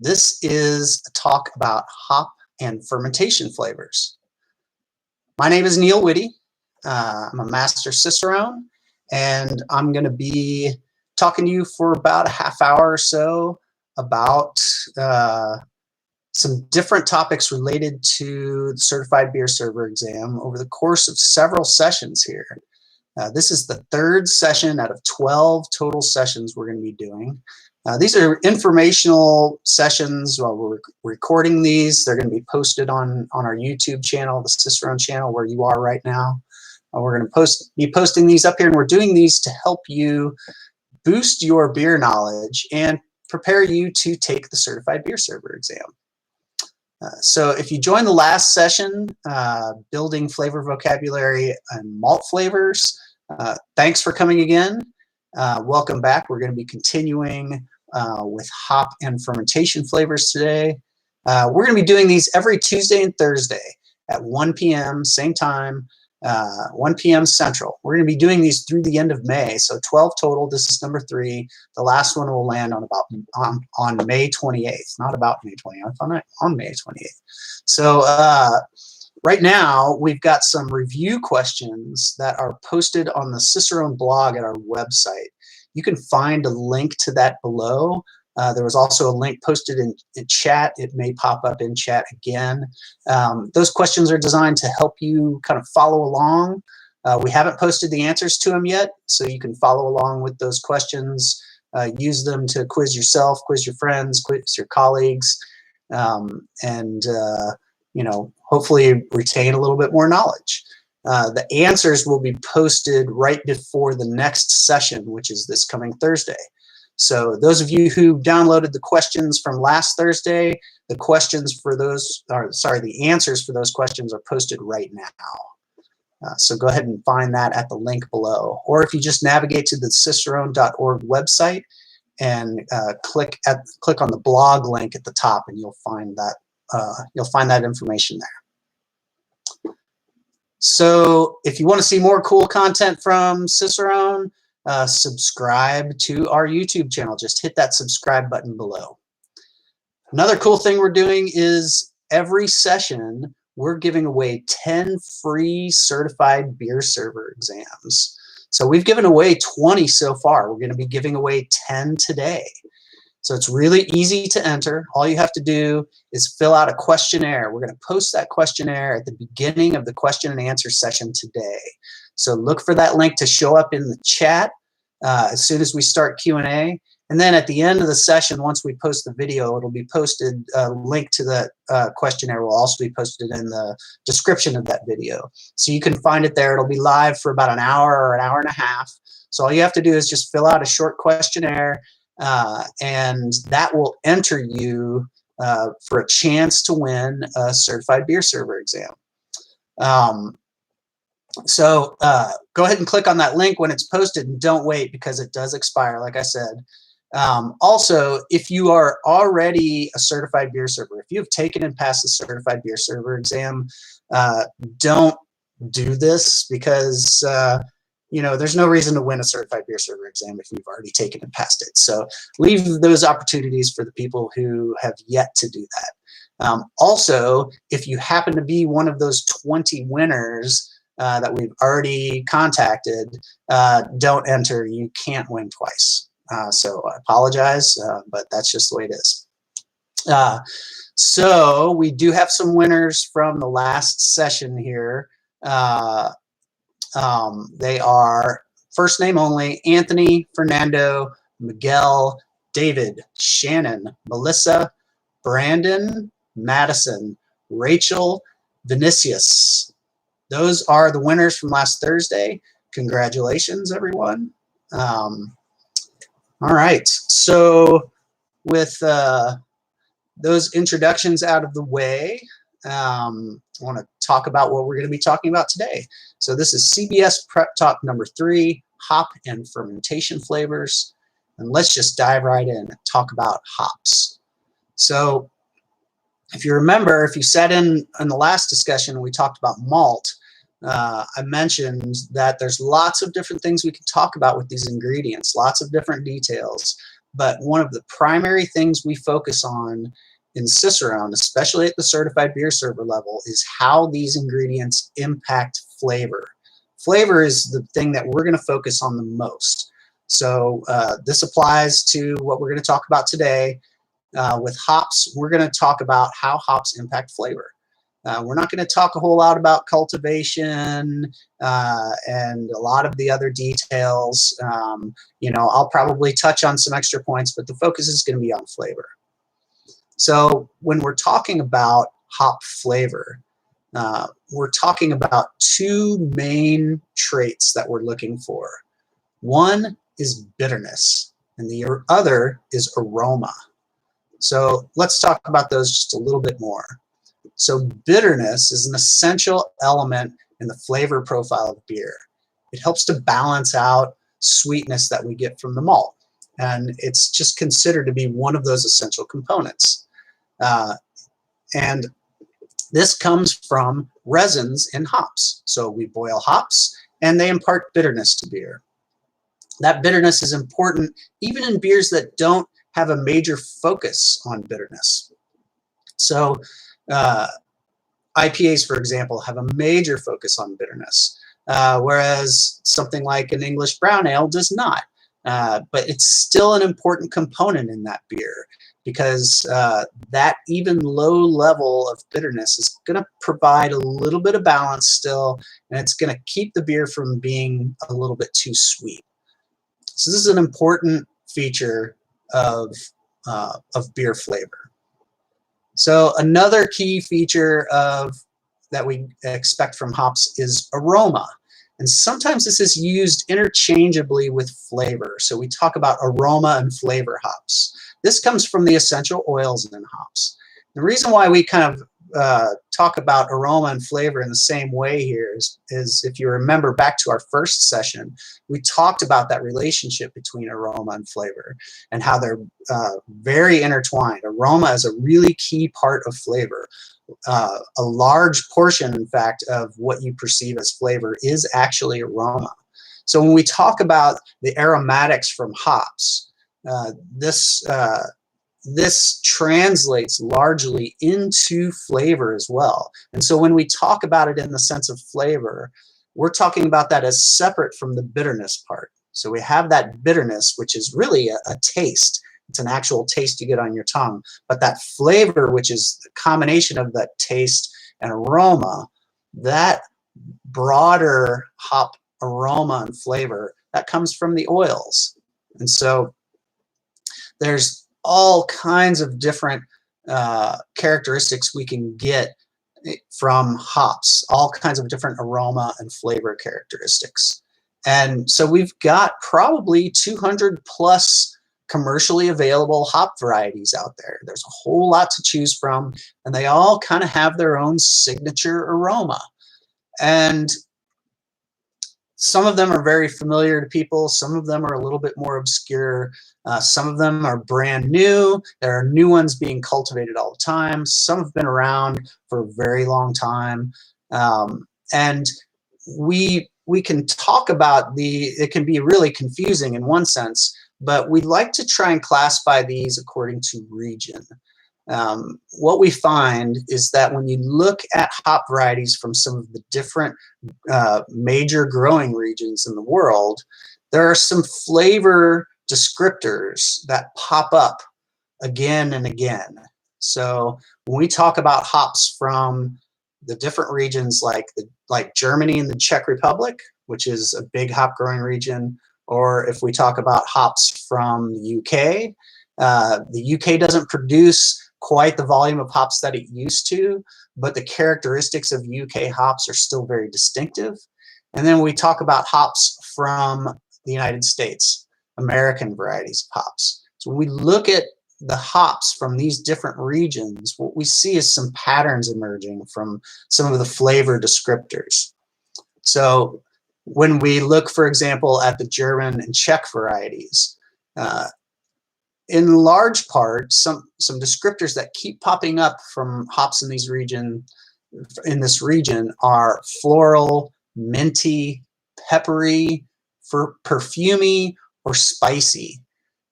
This is a talk about hop and fermentation flavors. My name is Neil Witte. I'm a Master Cicerone, and I'm going to be talking to you for about a half hour or so about some different topics related to the Certified Beer Server exam over the course of several sessions here. This is the third session out of 12 total sessions we're going to be doing. These are informational sessions. While we're recording these, they're going to be posted on our YouTube channel, the Cicerone channel, where you are right now. We're going to be posting these up here, and we're doing these to help you boost your beer knowledge and prepare you to take the Certified Beer Server exam. So if you joined the last session, building flavor vocabulary and malt flavors, thanks for coming again. Welcome back. We're going to be continuing with hop and fermentation flavors today. We're going to be doing these every Tuesday and Thursday at 1 p.m. same time, 1 p.m. Central. We're going to be doing these through the end of May, so 12 total. This is number 3. The last one will land on May 28th, not about May 28th, on May 28th. So right now we've got some review questions that are posted on the Cicerone blog at our website. You can find a link to that below. There was also a link posted in chat. It may pop up in chat again. Those questions are designed to help you kind of follow along. We haven't posted the answers to them yet, so you can follow along with those questions. Use them to quiz yourself, quiz your friends, quiz your colleagues, and you know, hopefully retain a little bit more knowledge. The answers will be posted right before the next session, which is this coming Thursday. So those of you who downloaded the questions from last Thursday, the answers for those questions are posted right now. So go ahead and find that at the link below. Or if you just navigate to the cicerone.org website and click on the blog link at the top, and you'll find that information there. So if you want to see more cool content from Cicerone, subscribe to our YouTube channel. Just hit that subscribe button below. Another cool thing we're doing is every session we're giving away 10 free certified beer server exams. So we've given away 20 so far. We're going to be giving away 10 today. So it's really easy to enter. All you have to do is fill out a questionnaire. We're going to post that questionnaire at the beginning of the question and answer session today. So look for that link to show up in the chat as soon as we start Q&A. And then at the end of the session, once we post the video, it'll be posted. A link to the questionnaire will also be posted in the description of that video. So you can find it there. It'll be live for about an hour or an hour and a half. So all you have to do is just fill out a short questionnaire, and that will enter you for a chance to win a Certified Beer Server exam. So go ahead and click on that link when it's posted, and don't wait because it does expire, like I said. Also, if you are already a Certified Beer Server, if you have taken and passed the Certified Beer Server exam, don't do this because you know, there's no reason to win a Certified Beer Server exam if you've already taken and passed it. So leave those opportunities for the people who have yet to do that. Also, if you happen to be one of those 20 winners that we've already contacted, don't enter. You can't win twice. So I apologize, but that's just the way it is. So we do have some winners from the last session here. They are first name only: Anthony, Fernando, Miguel, David, Shannon, Melissa, Brandon, Madison, Rachel, Vinicius. Those are the winners from last Thursday. Congratulations, everyone. All right, so with those introductions out of the way, I want to talk about what we're going to be talking about today. So this is CBS Prep Talk number 3, hop and fermentation flavors. And let's just dive right in and talk about hops. So if you remember, if you sat in the last discussion, we talked about malt. I mentioned that there's lots of different things we can talk about with these ingredients, lots of different details. but one of the primary things we focus on in Cicerone, especially at the certified beer server level, is how these ingredients impact flavor. Flavor is the thing that we're going to focus on the most. So this applies to what we're going to talk about today. With hops, we're going to talk about how hops impact flavor. We're not going to talk a whole lot about cultivation and a lot of the other details. You know, I'll probably touch on some extra points, but the focus is going to be on flavor. So when we're talking about hop flavor, we're talking about two main traits that we're looking for. One is bitterness, and the other is aroma. So let's talk about those just a little bit more. So bitterness is an essential element in the flavor profile of beer. It helps to balance out sweetness that we get from the malt, and it's just considered to be one of those essential components. And this comes from resins in hops. So we boil hops, and they impart bitterness to beer. That bitterness is important even in beers that don't have a major focus on bitterness. So IPAs, for example, have a major focus on bitterness, whereas something like an English brown ale does not. But it's still an important component in that beer, because that even low level of bitterness is going to provide a little bit of balance still, and it's going to keep the beer from being a little bit too sweet. So this is an important feature of beer flavor. So another key feature that we expect from hops is aroma. And sometimes this is used interchangeably with flavor. So we talk about aroma and flavor hops. This comes from the essential oils in hops. The reason why we kind of talk about aroma and flavor in the same way here is if you remember back to our first session, we talked about that relationship between aroma and flavor and how they're very intertwined. Aroma is a really key part of flavor. A large portion, in fact, of what you perceive as flavor is actually aroma. So when we talk about the aromatics from hops, this translates largely into flavor as well. And so when we talk about it in the sense of flavor, we're talking about that as separate from the bitterness part. So we have that bitterness, which is really a taste. It's an actual taste you get on your tongue. But that flavor, which is the combination of that taste and aroma, that broader hop aroma and flavor, that comes from the oils. And so there's all kinds of different characteristics we can get from hops, all kinds of different aroma and flavor characteristics. And so we've got probably 200 plus commercially available hop varieties out there. There's a whole lot to choose from, and they all kind of have their own signature aroma. And some of them are very familiar to people. Some of them are a little bit more obscure. Some of them are brand new. There are new ones being cultivated all the time. Some have been around for a very long time. And we can talk about it can be really confusing in one sense, but we like to try and classify these according to region. What we find is that when you look at hop varieties from some of the different major growing regions in the world, there are some flavor descriptors that pop up again and again. So when we talk about hops from the different regions like Germany and the Czech Republic, which is a big hop growing region, or if we talk about hops from the UK, the UK doesn't produce quite the volume of hops that it used to, but the characteristics of UK hops are still very distinctive. And then we talk about hops from the United States, American varieties of hops. So when we look at the hops from these different regions, what we see is some patterns emerging from some of the flavor descriptors. So when we look, for example, at the German and Czech varieties, in large part, some descriptors that keep popping up from hops in this region are floral, minty, peppery, perfumey, or spicy.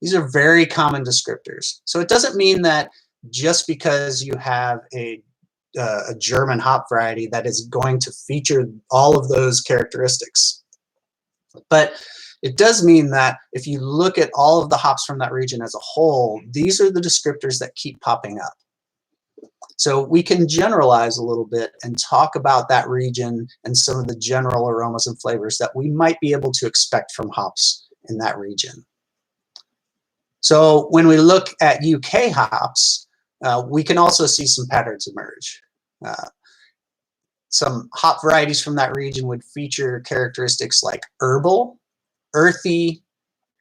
These are very common descriptors. So it doesn't mean that just because you have a German hop variety that is going to feature all of those characteristics. But it does mean that if you look at all of the hops from that region as a whole, these are the descriptors that keep popping up. So we can generalize a little bit and talk about that region and some of the general aromas and flavors that we might be able to expect from hops in that region. So when we look at UK hops, we can also see some patterns emerge. Some hop varieties from that region would feature characteristics like herbal, earthy,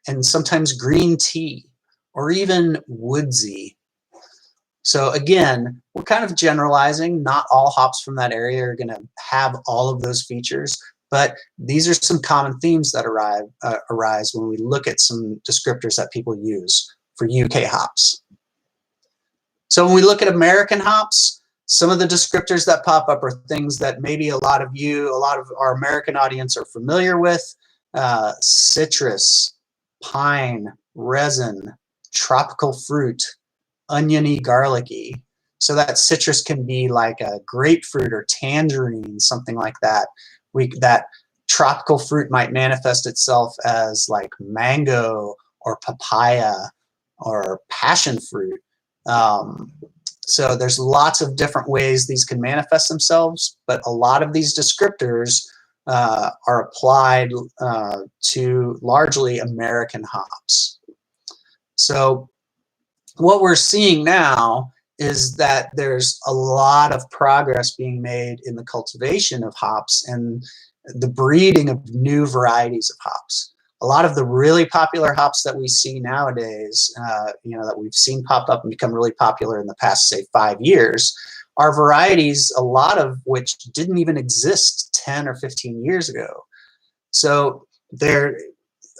and sometimes green tea, or even woodsy. So again, we're kind of generalizing. Not all hops from that area are going to have all of those features, but these are some common themes that arise when we look at some descriptors that people use for UK hops. So when we look at American hops, some of the descriptors that pop up are things that maybe a lot of our American audience are familiar with. Citrus, pine, resin, tropical fruit, oniony, garlicky. So that citrus can be like a grapefruit or tangerine, something like that. That tropical fruit might manifest itself as like mango or papaya or passion fruit. So there's lots of different ways these can manifest themselves, but a lot of these descriptors are applied to largely American hops. So what we're seeing now is that there's a lot of progress being made in the cultivation of hops and the breeding of new varieties of hops. A lot of the really popular hops that we see nowadays, that we've seen pop up and become really popular in the past, say, 5 years, are varieties, a lot of which didn't even exist 10 or 15 years ago. So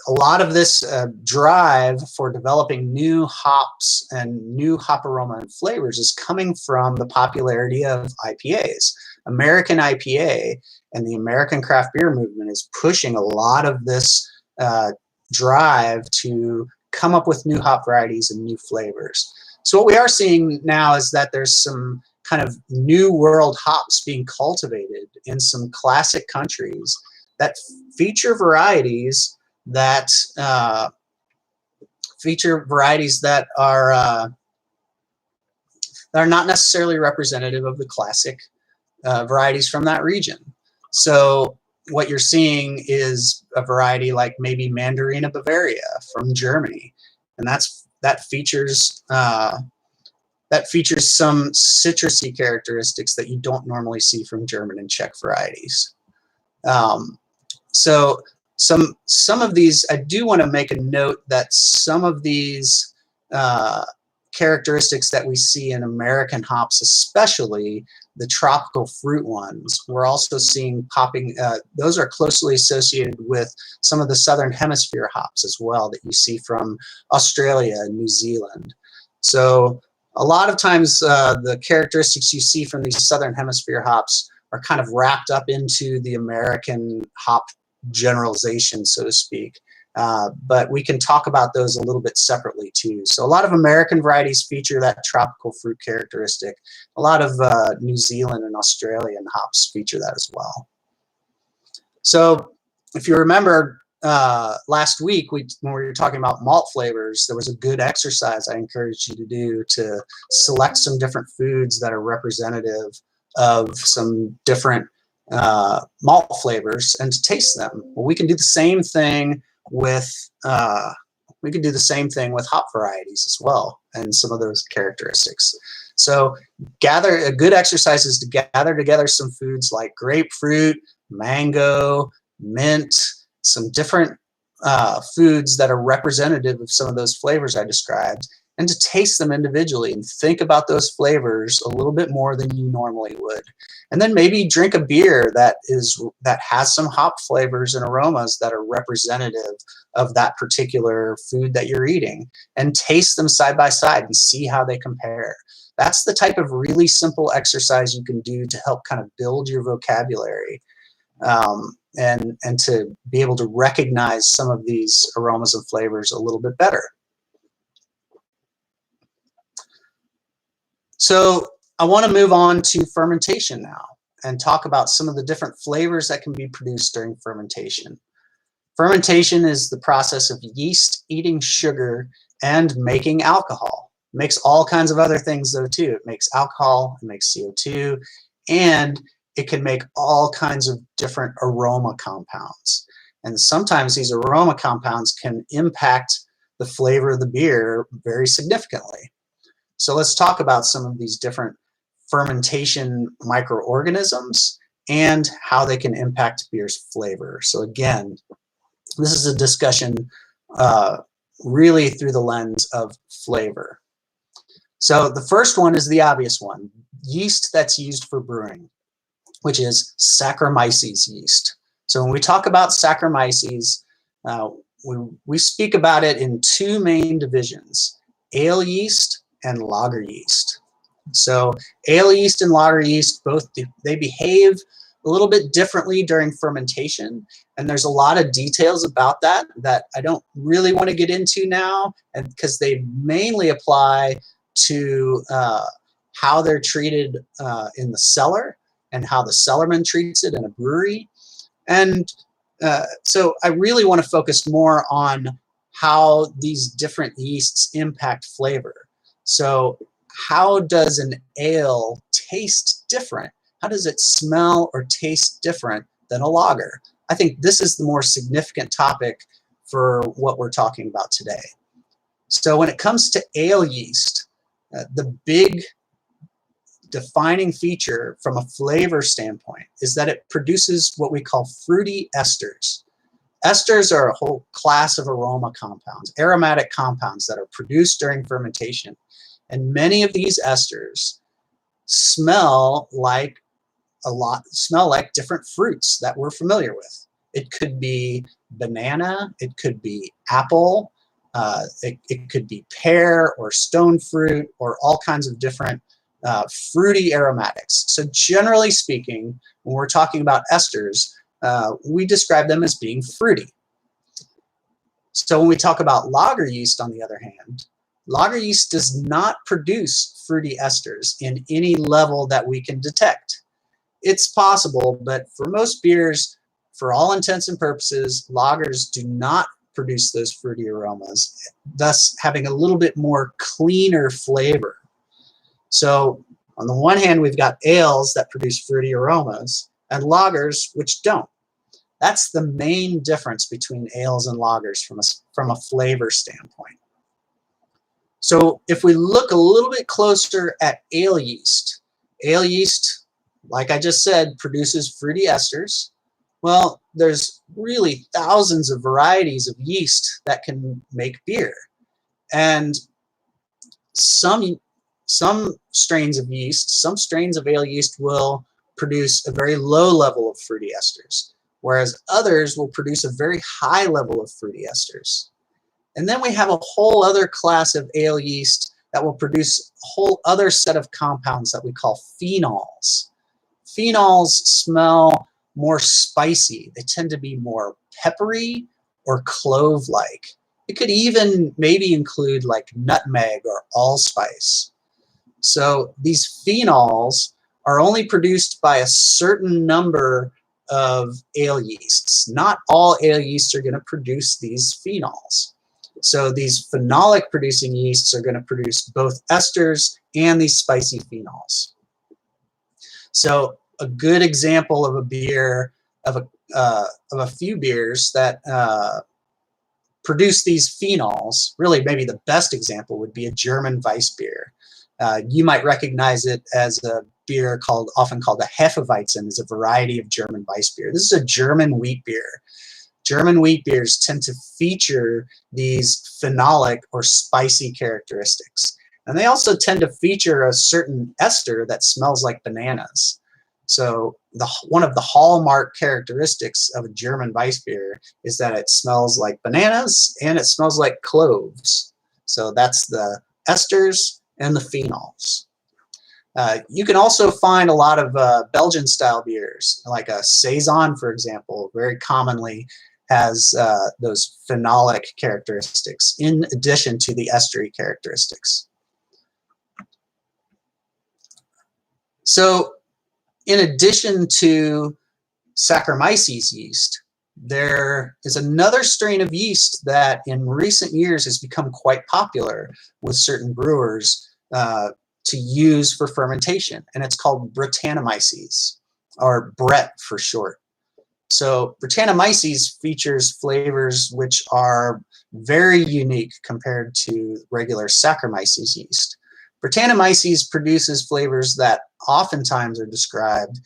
a lot of this drive for developing new hops and new hop aroma and flavors is coming from the popularity of IPAs. American IPA and the American craft beer movement is pushing a lot of this drive to come up with new hop varieties and new flavors. So what we are seeing now is that there's some kind of new world hops being cultivated in some classic countries that feature varieties that are not necessarily representative of the classic varieties from that region. So what you're seeing is a variety like maybe Mandarina Bavaria from Germany, and that features some citrusy characteristics that you don't normally see from German and Czech varieties. So some of these, I do want to make a note that some of these characteristics that we see in American hops, especially the tropical fruit ones, we're also seeing popping. Those are closely associated with some of the Southern Hemisphere hops as well that you see from Australia and New Zealand. So a lot of times the characteristics you see from these Southern Hemisphere hops are kind of wrapped up into the American hop generalization, so to speak. But we can talk about those a little bit separately too. So a lot of American varieties feature that tropical fruit characteristic. A lot of New Zealand and Australian hops feature that as well. So if you remember last week when we were talking about malt flavors, there was a good exercise I encouraged you to do to select some different foods that are representative of some different malt flavors and to taste them. Well, we can do the same thing with hop varieties as well and some of those characteristics. So a good exercise is to gather together some foods like grapefruit, mango, mint, some different foods that are representative of some of those flavors I described, and to taste them individually and think about those flavors a little bit more than you normally would. And then maybe drink a beer that has some hop flavors and aromas that are representative of that particular food that you're eating, and taste them side by side and see how they compare. That's the type of really simple exercise you can do to help kind of build your vocabulary and to be able to recognize some of these aromas and flavors a little bit better. So I want to move on to fermentation now and talk about some of the different flavors that can be produced during fermentation. Fermentation is the process of yeast eating sugar and making alcohol. It makes all kinds of other things though too. It makes alcohol, it makes CO2, and it can make all kinds of different aroma compounds. And sometimes these aroma compounds can impact the flavor of the beer very significantly. So let's talk about some of these different fermentation microorganisms and how they can impact beer's flavor. So again, this is a discussion really through the lens of flavor. So the first one is the obvious one, yeast that's used for brewing, which is Saccharomyces yeast. So when we talk about Saccharomyces, we speak about it in two main divisions, ale yeast and lager yeast. So ale yeast and lager yeast, they behave a little bit differently during fermentation, and there's a lot of details about that I don't really want to get into now, and because they mainly apply to how they're treated in the cellar and how the cellarman treats it in a brewery. And so I really want to focus more on how these different yeasts impact flavor. So how does an ale taste different? How does it smell or taste different than a lager? I think this is the more significant topic for what we're talking about today. So when it comes to ale yeast, the big defining feature from a flavor standpoint is that it produces what we call fruity esters. Esters are a whole class of aroma compounds, aromatic compounds that are produced during fermentation. And many of these esters smell like different fruits that we're familiar with. It could be banana, it could be apple, it could be pear or stone fruit, or all kinds of different fruity aromatics. So generally speaking, when we're talking about esters, we describe them as being fruity. So when we talk about lager yeast, on the other hand, lager yeast does not produce fruity esters in any level that we can detect. It's possible, but for most beers, for all intents and purposes, lagers do not produce those fruity aromas, thus having a little bit more cleaner flavor. So on the one hand, we've got ales that produce fruity aromas and lagers which don't. That's the main difference between ales and lagers from a flavor standpoint. So if we look a little bit closer at ale yeast, like I just said, produces fruity esters. Well, there's really thousands of varieties of yeast that can make beer. And some strains of yeast, some strains of ale yeast will produce a very low level of fruity esters, whereas others will produce a very high level of fruity esters. And then we have a whole other class of ale yeast that will produce a whole other set of compounds that we call phenols. Phenols smell more spicy. They tend to be more peppery or clove-like. It could even maybe include like nutmeg or allspice. So these phenols are only produced by a certain number of ale yeasts. Not all ale yeasts are going to produce these phenols. So these phenolic producing yeasts are going to produce both esters and these spicy phenols. So a good example of a beer, of a few beers that produce these phenols, really maybe the best example would be a German Weiss beer. You might recognize it as a beer often called a Hefeweizen, is a variety of German Weiss beer. This is a German wheat beer. German wheat beers tend to feature these phenolic or spicy characteristics. And they also tend to feature a certain ester that smells like bananas. So one of the hallmark characteristics of a German Weiss beer is that it smells like bananas and it smells like cloves. So that's the esters and the phenols. You can also find a lot of Belgian-style beers, like a Saison, for example, very commonly has those phenolic characteristics in addition to the estery characteristics. So in addition to Saccharomyces yeast, there is another strain of yeast that in recent years has become quite popular with certain brewers to use for fermentation, and it's called Brettanomyces, or Brett for short. So Brettanomyces features flavors which are very unique compared to regular Saccharomyces yeast. Brettanomyces produces flavors that oftentimes are described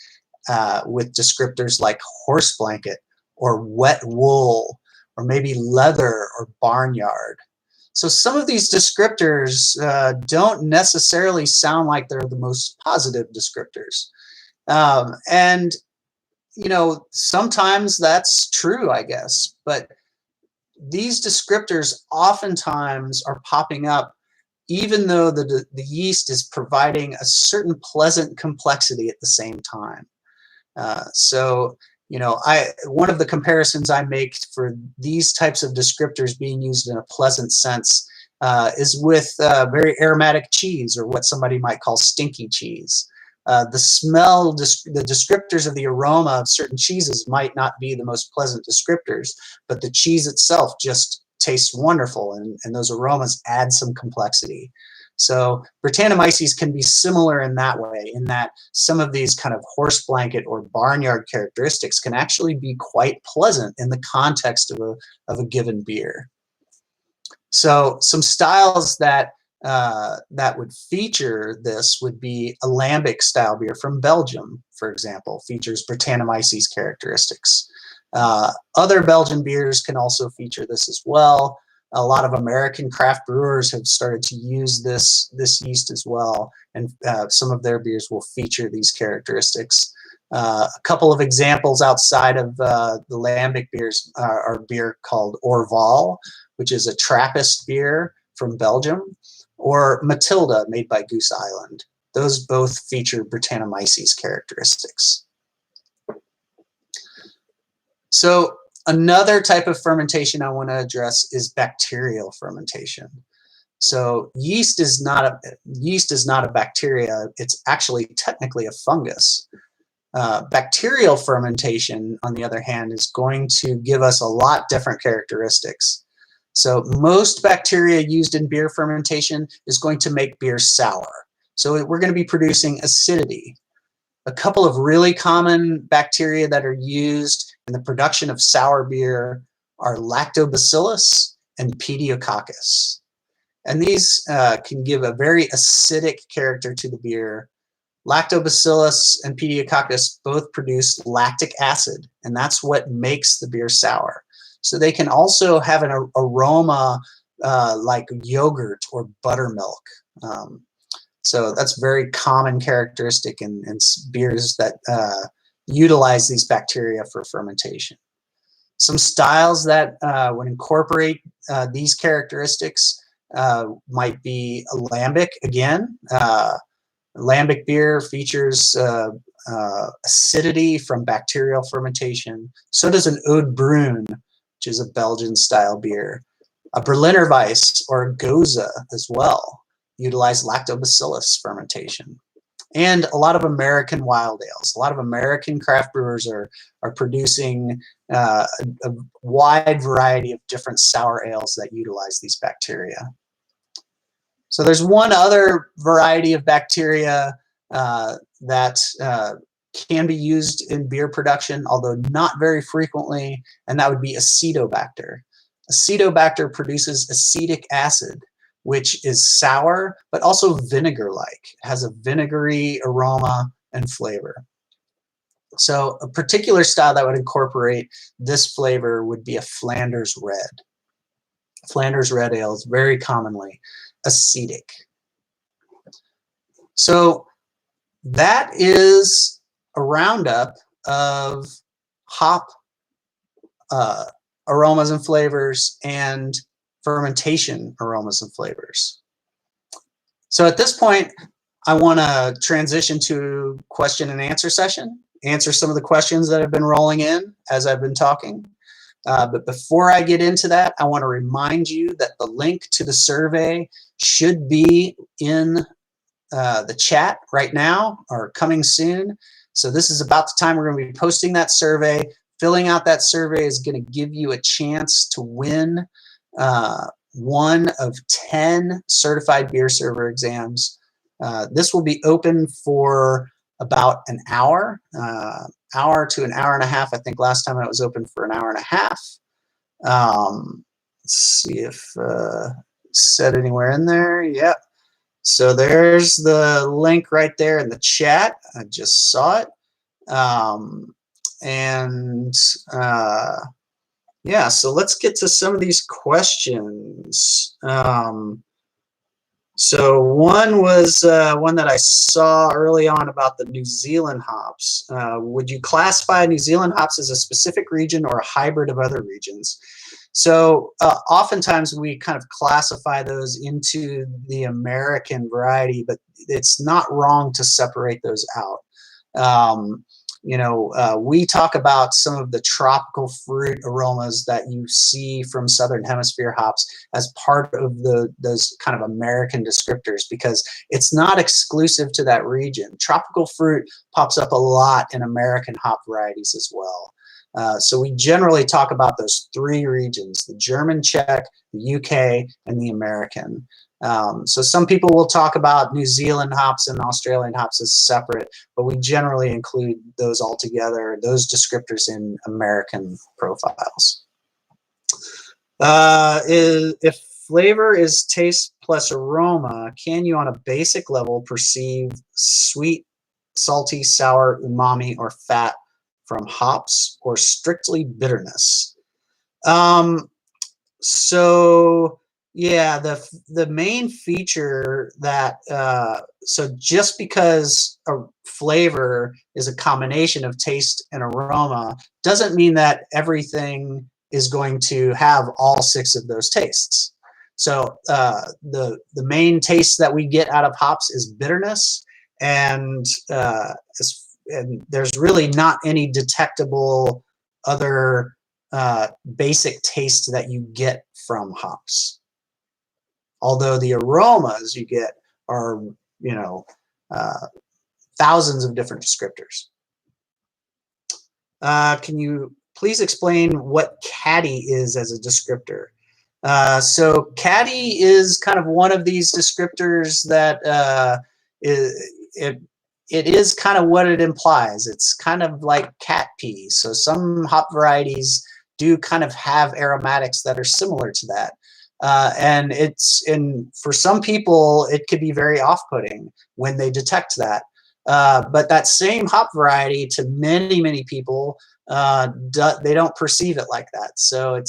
with descriptors like horse blanket or wet wool or maybe leather or barnyard. So some of these descriptors don't necessarily sound like they're the most positive descriptors. And you know, sometimes that's true, I guess, but these descriptors oftentimes are popping up even though the yeast is providing a certain pleasant complexity at the same time. So, you know, one of the comparisons I make for these types of descriptors being used in a pleasant sense is with very aromatic cheese, or what somebody might call stinky cheese. The smell, the descriptors of the aroma of certain cheeses might not be the most pleasant descriptors, but the cheese itself just tastes wonderful, and those aromas add some complexity. So Brettanomyces can be similar in that way, in that some of these kind of horse blanket or barnyard characteristics can actually be quite pleasant in the context of a given beer. So some styles that would feature this would be a lambic style beer from Belgium, for example, features Brettanomyces characteristics. Other Belgian beers can also feature this as well. A lot of American craft brewers have started to use this yeast as well, and some of their beers will feature these characteristics. A couple of examples outside of the lambic beers are a beer called Orval, which is a Trappist beer from Belgium, or Matilda, made by Goose Island. Those both feature Brettanomyces characteristics. So another type of fermentation I want to address is bacterial fermentation. So yeast is not a bacteria. It's actually technically a fungus. Bacterial fermentation, on the other hand, is going to give us a lot different characteristics. So most bacteria used in beer fermentation is going to make beer sour. So we're going to be producing acidity. A couple of really common bacteria that are used in the production of sour beer are Lactobacillus and Pediococcus. And these can give a very acidic character to the beer. Lactobacillus and Pediococcus both produce lactic acid, and that's what makes the beer sour. So they can also have an aroma like yogurt or buttermilk. So that's a very common characteristic in beers that utilize these bacteria for fermentation. Some styles that would incorporate these characteristics might be a lambic again. Lambic beer features acidity from bacterial fermentation. So does an Oud Bruin, which is a Belgian style beer. A Berliner Weiss or a Gose as well utilize lactobacillus fermentation. And a lot of American wild ales. A lot of American craft brewers are producing a wide variety of different sour ales that utilize these bacteria. So there's one other variety of bacteria that can be used in beer production, although not very frequently, and that would be Acetobacter. Acetobacter produces acetic acid, which is sour, but also vinegar-like. It has a vinegary aroma and flavor. So a particular style that would incorporate this flavor would be a Flanders Red. Flanders Red ale is very commonly acetic. So that is a roundup of hop aromas and flavors and fermentation aromas and flavors. So at this point, I want to transition to question and answer session, answer some of the questions that have been rolling in as I've been talking. But before I get into that, I want to remind you that the link to the survey should be in the chat right now or coming soon. So this is about the time we're going to be posting that survey. Filling out that survey is going to give you a chance to win one of 10 certified beer server exams. This will be open for about an hour, hour to an hour and a half. I think last time it was open for an hour and a half. Let's see if it's said anywhere in there. Yep. So there's the link right there in the chat. I just saw it. Yeah, so let's get to some of these questions. So one was one that I saw early on about the New Zealand hops. Would you classify New Zealand hops as a specific region or a hybrid of other regions? So oftentimes we kind of classify those into the American variety, but it's not wrong to separate those out. You know, we talk about some of the tropical fruit aromas that you see from Southern Hemisphere hops as part of those kind of American descriptors, because it's not exclusive to that region. Tropical fruit pops up a lot in American hop varieties as well. So we generally talk about those three regions: the German, Czech, the UK, and the American. So some people will talk about New Zealand hops and Australian hops as separate, but we generally include those all together, those descriptors in American profiles. If flavor is taste plus aroma, can you on a basic level perceive sweet, salty, sour, umami, or fat from hops, or strictly bitterness? So yeah, the main feature that so just because a flavor is a combination of taste and aroma doesn't mean that everything is going to have all 6 of those tastes. So the main taste that we get out of hops is bitterness, and there's really not any detectable other basic taste that you get from hops. Although the aromas you get are, you know, thousands of different descriptors. Can you please explain what caddy is as a descriptor? So caddy is kind of one of these descriptors that it is kind of what it implies. It's kind of like cat pee. So some hop varieties do kind of have aromatics that are similar to that. And for some people, it could be very off-putting when they detect that. But that same hop variety, to many people, they don't perceive it like that. So it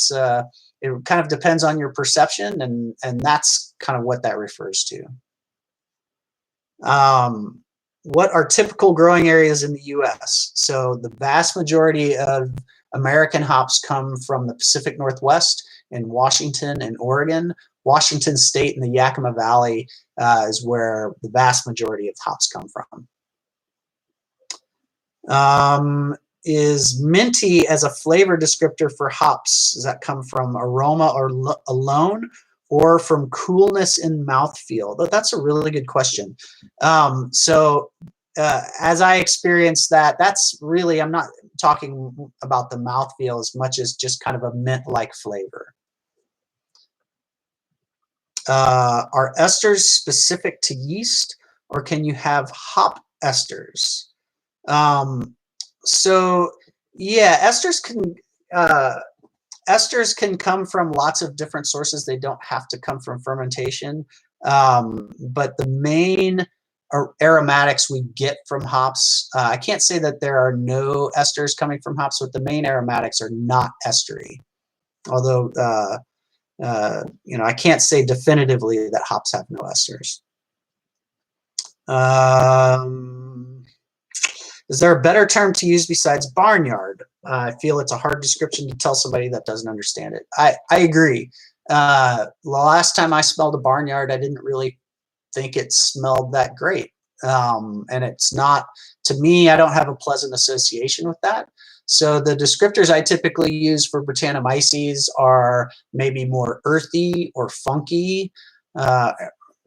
kind of depends on your perception, and that's kind of what that refers to. What are typical growing areas in the U.S.? So the vast majority of American hops come from the Pacific Northwest, in Washington and Oregon. Washington State and the Yakima Valley is where the vast majority of hops come from. Is minty as a flavor descriptor for hops? Does that come from aroma or alone, or from coolness in mouthfeel? That's a really good question. As I experienced that, that's really, I'm not talking about the mouthfeel as much as just kind of a mint-like flavor. Are esters specific to yeast, or can you have hop esters? So yeah, esters can come from lots of different sources. They don't have to come from fermentation, but the main aromatics we get from hops, I can't say that there are no esters coming from hops, but the main aromatics are not estery. Although you know, I can't say definitively that hops have no esters. Is there a better term to use besides barnyard? I feel it's a hard description to tell somebody that doesn't understand it. I agree. The last time I smelled a barnyard, I didn't really think it smelled that great. And it's not, to me, I don't have a pleasant association with that. So the descriptors I typically use for Brettanomyces are maybe more earthy or funky.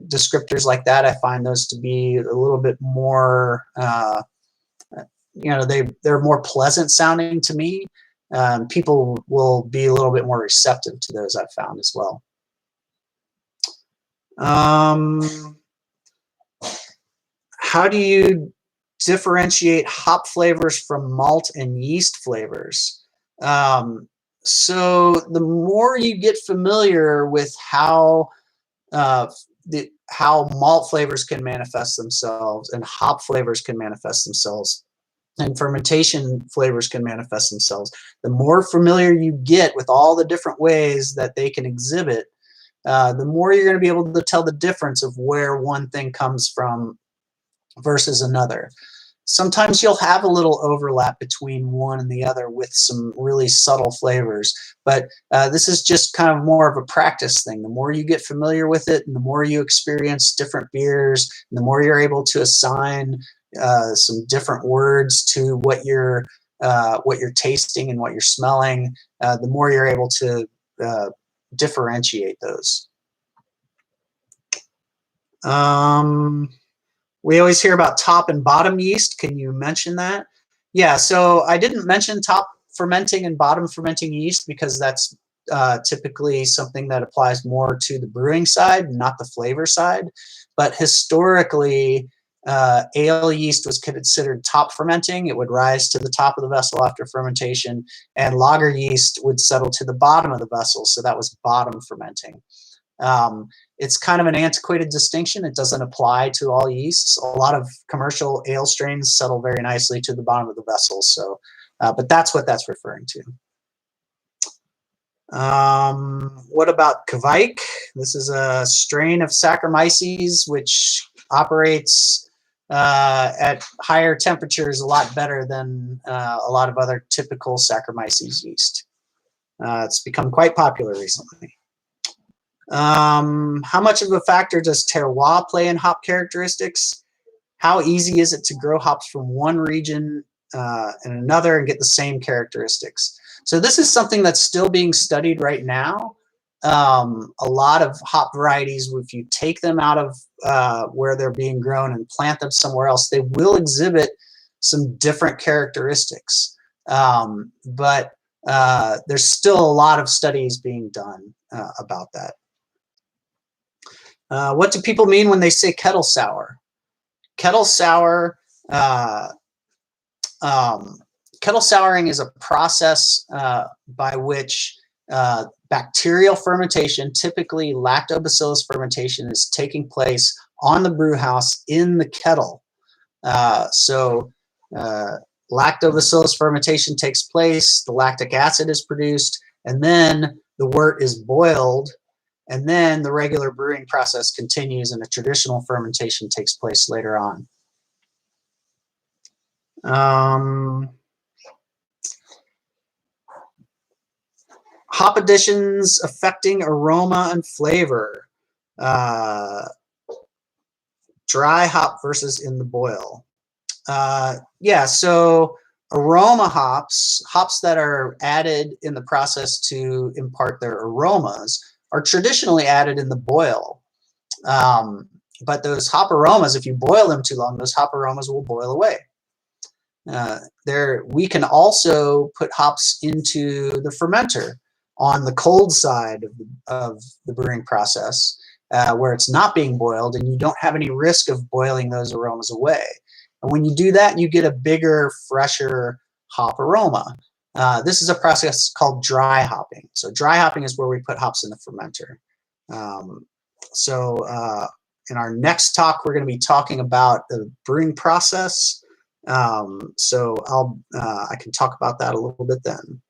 descriptors like that, I find those to be a little bit more, they're more pleasant sounding to me. People will be a little bit more receptive to those, I've found as well. How do you differentiate hop flavors from malt and yeast flavors? So the more you get familiar with how malt flavors can manifest themselves and hop flavors can manifest themselves and fermentation flavors can manifest themselves, the more familiar you get with all the different ways that they can exhibit, the more you're going to be able to tell the difference of where one thing comes from versus another. Sometimes you'll have a little overlap between one and the other with some really subtle flavors, but this is just kind of more of a practice thing. The more you get familiar with it and the more you experience different beers, and the more you're able to assign some different words to what you're tasting and what you're smelling, the more you're able to differentiate those. We always hear about top and bottom yeast. Can you mention that? Yeah, so I didn't mention top fermenting and bottom fermenting yeast because that's typically something that applies more to the brewing side, not the flavor side. But historically, ale yeast was considered top fermenting. It would rise to the top of the vessel after fermentation, and lager yeast would settle to the bottom of the vessel, so that was bottom fermenting. It's kind of an antiquated distinction. It doesn't apply to all yeasts. A lot of commercial ale strains settle very nicely to the bottom of the vessel. So, but that's what that's referring to. What about Kovac? This is a strain of Saccharomyces which operates at higher temperatures a lot better than a lot of other typical Saccharomyces yeast. It's become quite popular recently. How much of a factor does terroir play in hop characteristics? How easy is it to grow hops from one region and another and get the same characteristics? So this is something that's still being studied right now. A lot of hop varieties, if you take them out of where they're being grown and plant them somewhere else, they will exhibit some different characteristics. But there's still a lot of studies being done about that. What do people mean when they say kettle sour? Kettle sour, kettle souring is a process by which bacterial fermentation, typically lactobacillus fermentation, is taking place on the brew house in the kettle. So lactobacillus fermentation takes place, the lactic acid is produced, and then the wort is boiled, and then the regular brewing process continues and a traditional fermentation takes place later on. Hop additions affecting aroma and flavor. Dry hop versus in the boil. Yeah, so aroma hops, hops that are added in the process to impart their aromas, are traditionally added in the boil. But those hop aromas, if you boil them too long, those hop aromas will boil away. We can also put hops into the fermenter on the cold side of the brewing process, where it's not being boiled and you don't have any risk of boiling those aromas away. And when you do that, you get a bigger, fresher hop aroma. This is a process called dry hopping. So dry hopping is where we put hops in the fermenter. In our next talk, we're going to be talking about the brewing process. So I can talk about that a little bit then.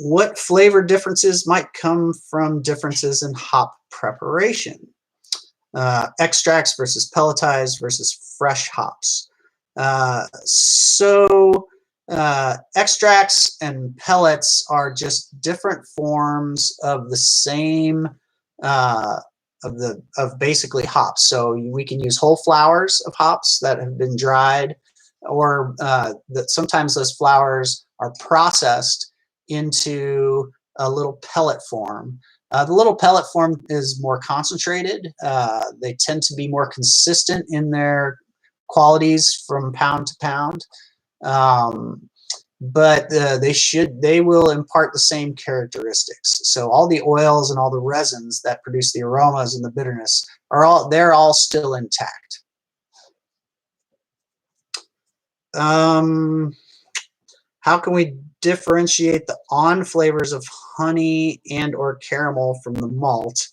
What flavor differences might come from differences in hop preparation? Extracts versus pelletized versus fresh hops. Extracts and pellets are just different forms of the same of basically hops. So we can use whole flowers of hops that have been dried, or that sometimes those flowers are processed into a little pellet form. The little pellet form is more concentrated. They tend to be more consistent in their qualities from pound to pound. But they will impart the same characteristics. So all the oils and all the resins that produce the aromas and the bitterness they're all still intact. How can we differentiate the on flavors of honey and or caramel from the malt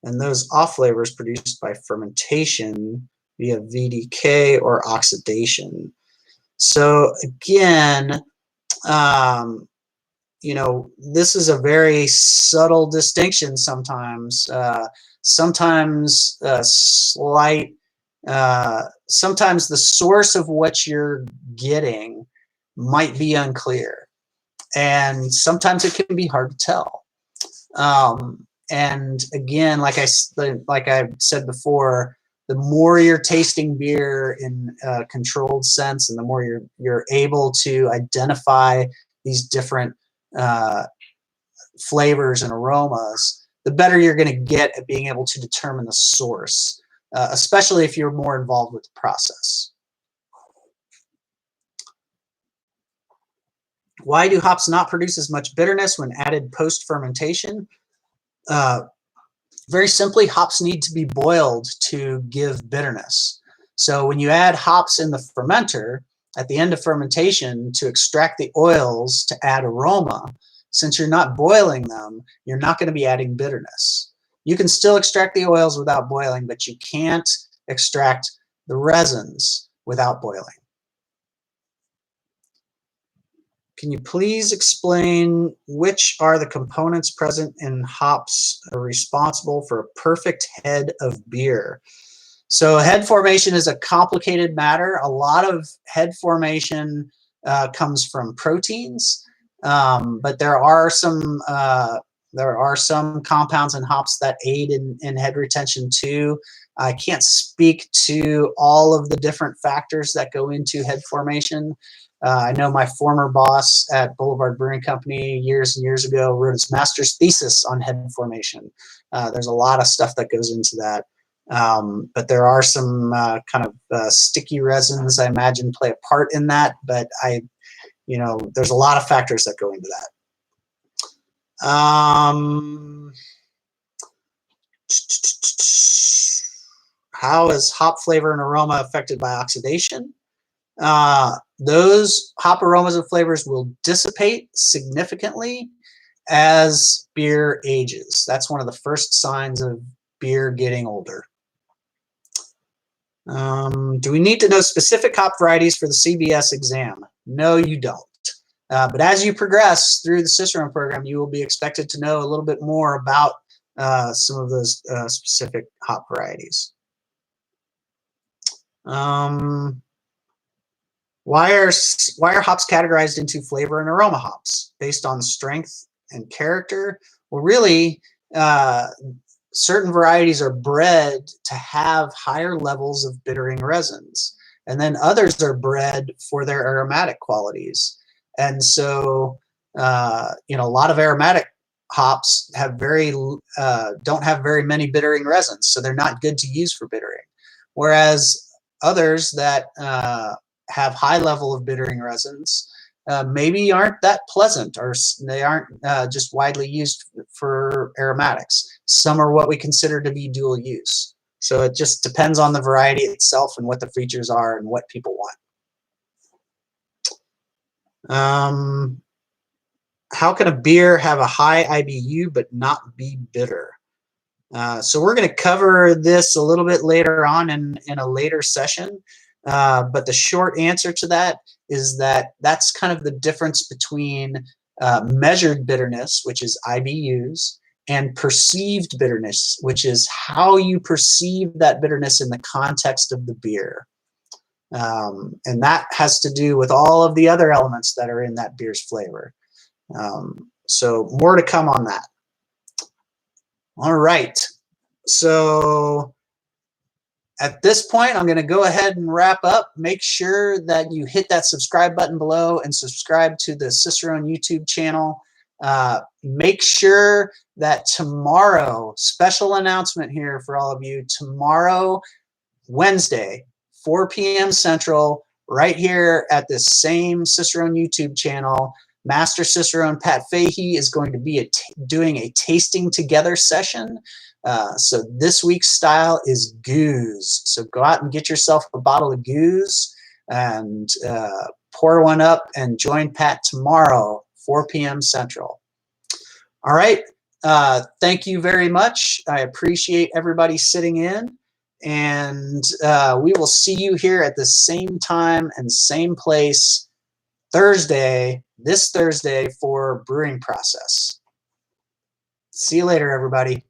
and those off flavors produced by fermentation via VDK or oxidation? So again, you know, this is a very subtle distinction sometimes. Sometimes slight. Sometimes the source of what you're getting might be unclear, and sometimes it can be hard to tell. And again, like I said before, the more you're tasting beer in a controlled sense, and the more you're able to identify these different flavors and aromas, the better you're going to get at being able to determine the source, especially if you're more involved with the process. Why do hops not produce as much bitterness when added post-fermentation? Very simply, hops need to be boiled to give bitterness. So when you add hops in the fermenter at the end of fermentation to extract the oils to add aroma, since you're not boiling them, you're not going to be adding bitterness. You can still extract the oils without boiling, but you can't extract the resins without boiling. Can you please explain which are the components present in hops responsible for a perfect head of beer? So head formation is a complicated matter. A lot of head formation comes from proteins, but there are some compounds in hops that aid in head retention too. I can't speak to all of the different factors that go into head formation. I know my former boss at Boulevard Brewing Company years and years ago wrote his master's thesis on head formation. There's a lot of stuff that goes into that. But there are some kind of sticky resins, I imagine, play a part in that. But there's a lot of factors that go into that. How is hop flavor and aroma affected by oxidation? Those hop aromas and flavors will dissipate significantly as beer ages. That's one of the first signs of beer getting older. Do we need to know specific hop varieties for the CBS exam? No, you don't. But as you progress through the Cicerone program, you will be expected to know a little bit more about some of those specific hop varieties. Why are hops categorized into flavor and aroma hops based on strength and character? Well, really, certain varieties are bred to have higher levels of bittering resins, and then others are bred for their aromatic qualities. And so, a lot of aromatic hops have don't have very many bittering resins, so they're not good to use for bittering. Whereas others that have high level of bittering resins maybe aren't that pleasant, or they aren't just widely used for aromatics. Some are what we consider to be dual use. So it just depends on the variety itself and what the features are and what people want. How can a beer have a high IBU but not be bitter? So we're going to cover this a little bit later on in a later session. But the short answer to that is that that's kind of the difference between measured bitterness, which is IBUs, and perceived bitterness, which is how you perceive that bitterness in the context of the beer. And that has to do with all of the other elements that are in that beer's flavor. So more to come on that. All right. So at this point, I'm going to go ahead and wrap up. Make sure that you hit that subscribe button below and subscribe to the Cicerone YouTube channel. Make sure that tomorrow, special announcement here for all of you, tomorrow, Wednesday, 4 p.m. Central, right here at this same Cicerone YouTube channel, Master Cicerone Pat Fahey is going to be doing a tasting together session. So this week's style is goose. So go out and get yourself a bottle of goose and pour one up and join Pat tomorrow, 4 p.m. Central. All right. Thank you very much. I appreciate everybody sitting in. And we will see you here at the same time and same place this Thursday for brewing process. See you later, everybody.